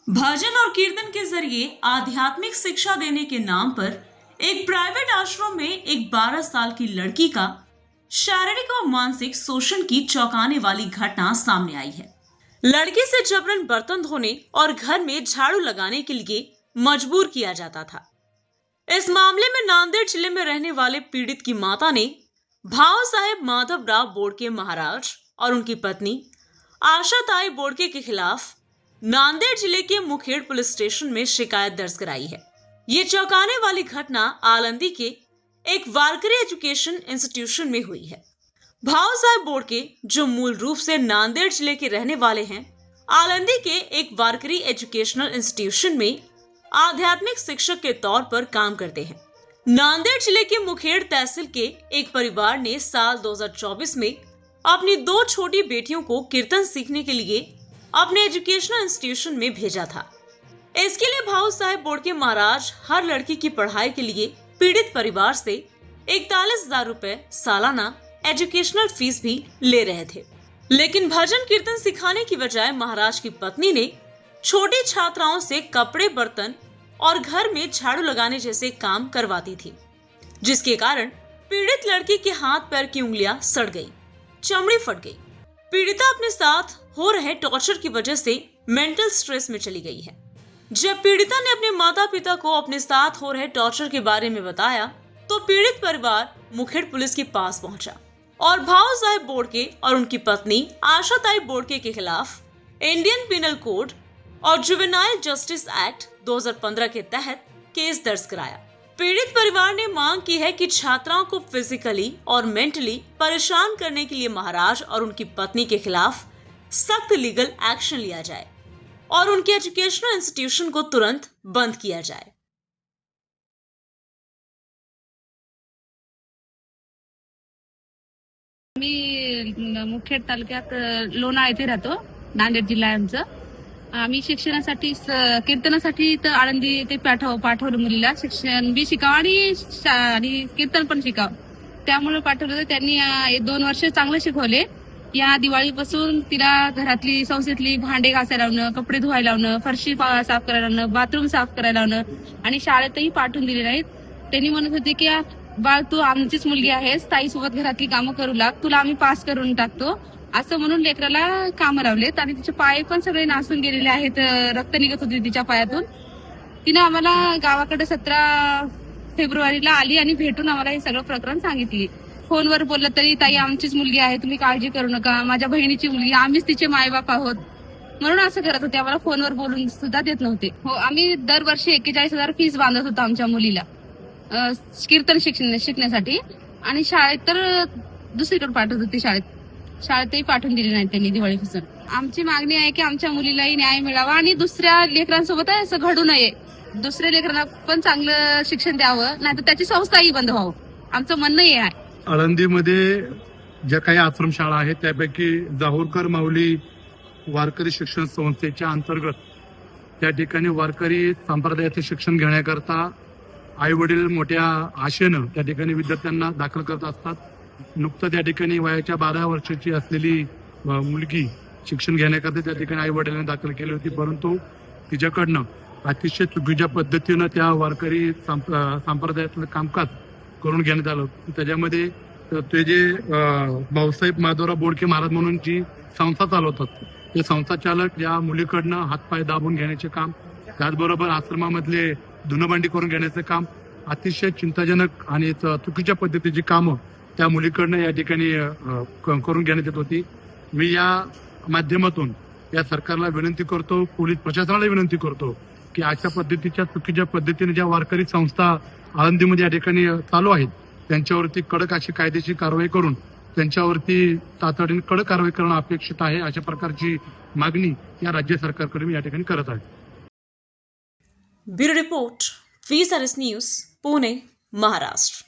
भजन और कीर्तन के जरिए आध्यात्मिक शिक्षा देने के नाम पर एक प्राइवेट आश्रम में एक 12 साल की लड़की का शारीरिक और मानसिक शोषण की चौंकाने वाली घटना सामने आई है। लड़की से जबरन बर्तन धोने और घर में झाड़ू लगाने के लिए मजबूर किया जाता था। इस मामले में नांदेड़ जिले में रहने वाले पीड़ित की माता ने भाव साहेब माधवराव बोड़के महाराज और उनकी पत्नी आशा ताई बोड़के के खिलाफ नांदेड़ जिले के मुखेड़ पुलिस स्टेशन में शिकायत दर्ज कराई है। ये चौंकाने वाली घटना आलंदी के एक वारकरी एजुकेशन इंस्टीट्यूशन में हुई है। भाव साहेब बोड़के, जो मूल रूप से नांदेड़ जिले के रहने वाले हैं, आलंदी के एक वारकरी एजुकेशनल इंस्टीट्यूशन में आध्यात्मिक शिक्षक के तौर पर काम करते हैं। नांदेड़ जिले के मुखेड़ तहसील के एक परिवार ने साल 2024 में अपनी 2 छोटी बेटियों को कीर्तन सीखने के लिए अपने एजुकेशनल इंस्टीट्यूशन में भेजा था। इसके लिए भाव साहेब बोड़के महाराज हर लड़की की पढ़ाई के लिए पीड़ित परिवार से 41,000 रुपए सालाना एजुकेशनल फीस भी ले रहे थे। लेकिन भजन कीर्तन सिखाने की बजाय महाराज की पत्नी ने छोटी छात्राओं से कपड़े, बर्तन और घर में झाड़ू लगाने जैसे काम करवाती थी, जिसके कारण पीड़ित लड़की के हाथ पैर की उंगलियां सड़ गई, चमड़ी फट गई। पीड़िता अपने साथ हो रहे टॉर्चर की वजह से मेंटल स्ट्रेस में चली गई है। जब पीड़िता ने अपने माता पिता को अपने साथ हो रहे टॉर्चर के बारे में बताया तो पीड़ित परिवार मुखेड़ पुलिस के पास पहुंचा और भाव साहेब बोड़के और उनकी पत्नी आशा ताई बोड़के के खिलाफ इंडियन पिनल कोड और जुवेनाइल जस्टिस एक्ट 2015 के तहत केस दर्ज कराया। पीड़ित परिवार ने मांग की है कि छात्राओं को फिजिकली और मेंटली परेशान करने के लिए महाराज और उनकी पत्नी के खिलाफ सख्त लीगल एक्शन लिया जाए और उनके एजुकेशनल इंस्टीट्यूशन को तुरंत बंद किया जाए। मी मुखेड तालुक्यात लोणा येथे राहतो। नांदेड जिल्हा आहे आमचा। आम्ही शिक्षणासाठी कीर्तनासाठी तर आळंदी ते पाठवलं मुलीला, शिक्षण बी शिकावं आणि कीर्तन पण शिकावं, त्यामुळे पाठवलं. त्यांनी 2 वर्ष चांगले शिकवले. या दिवाळीपासून तिला घरातली संस्थेतली भांडे घासायला लावणं, कपडे धुवायला लावणं, फरशी साफ करायला लावणं, बाथरूम साफ करायला लावणं आणि शाळेतही पाठवून दिले नाहीत. त्यांनी म्हणत होते की बाळ, तू आमचीच मुलगी आहेस, ताईसोबत घरातली कामं करू लाग, तुला आम्ही पास करून टाकतो, असं म्हणून लेकराला कामं लावलेत. आणि तिचे पाय पण सगळे नासून गेलेले आहेत, रक्त निघत होते तिच्या पायातून. तिने आम्हाला गावाकडे 17 फेब्रुवारीला आली आणि भेटून आम्हाला हे सगळं प्रकरण सांगितले. फोनवर बोललं तरी, ताई आमचीच मुलगी आहे, तुम्ही काळजी करू नका, माझ्या बहिणीची मुलगी, आम्हीच तिचे मायबाप आहोत, म्हणून असं करत होते. आम्हाला फोनवर बोलून सुद्धा देत नव्हते. हो, आम्ही दरवर्षी 41,000 फीस बांधत होतो आमच्या मुलीला कीर्तन शिकण्यासाठी. आणि शाळेत तर दुसरीकडे पाठवत होती. शाळेतही पाठवून दिली नाही त्यांनी दिवाळीपासून. आमची मागणी आहे की आमच्या मुलीलाही न्याय मिळावा आणि दुसऱ्या लेकरांसोबत असं घडू नये. दुसऱ्या लेकरांना पण चांगलं शिक्षण द्यावं, नाहीतर त्याची संस्थाही बंद व्हावं, आमचं म्हणणं हे आहे. आळंदीमध्ये ज्या काही आश्रमशाळा आहेत त्यापैकी जाहोरकर माऊली वारकरी शिक्षण संस्थेच्या अंतर्गत त्या ठिकाणी वारकरी संप्रदायाचे शिक्षण घेण्याकरता आई वडील मोठ्या आशेनं त्या ठिकाणी विद्यार्थ्यांना दाखल करत असतात. नुकतं त्या ठिकाणी वयाच्या 12 वर्षाची असलेली मुलगी शिक्षण घेण्याकरता त्या ठिकाणी आई वडिलांनी दाखल केली होती, परंतु तिच्याकडनं अतिशय चुकीच्या पद्धतीनं त्या वारकरी संप्रदायातलं कामकाज करून घेण्यात आलं. त्याच्यामध्ये ते जे भाऊसाहेब माधवराव बोड़के महाराज म्हणून जी संस्था चालवतात, ते संस्था चालक या मुलीकडनं हातपाय दाबून घेण्याचे काम, त्याचबरोबर आश्रमामधले धुणभांडी करून घेण्याचे काम, अतिशय चिंताजनक आणि चुकीच्या पद्धतीची कामं त्या मुलीकडनं या ठिकाणी करून घेण्यात येत होती. मी या माध्यमातून या सरकारला विनंती करतो, पोलीस प्रशासनाला विनंती करतो की अशा पद्धतीच्या चुकीच्या पद्धतीने ज्या वारकरी संस्था आळंदीमध्ये या ठिकाणी चालू आहेत त्यांच्यावरती कडक अशी कायदेशीर कारवाई करून त्यांच्यावरती तातडीने कडक कारवाई करणं अपेक्षित आहे. अशा प्रकारची मागणी या राज्य सरकारकडे मी या ठिकाणी करत आहे. Bureau report, VSRS news, Pune, Maharashtra.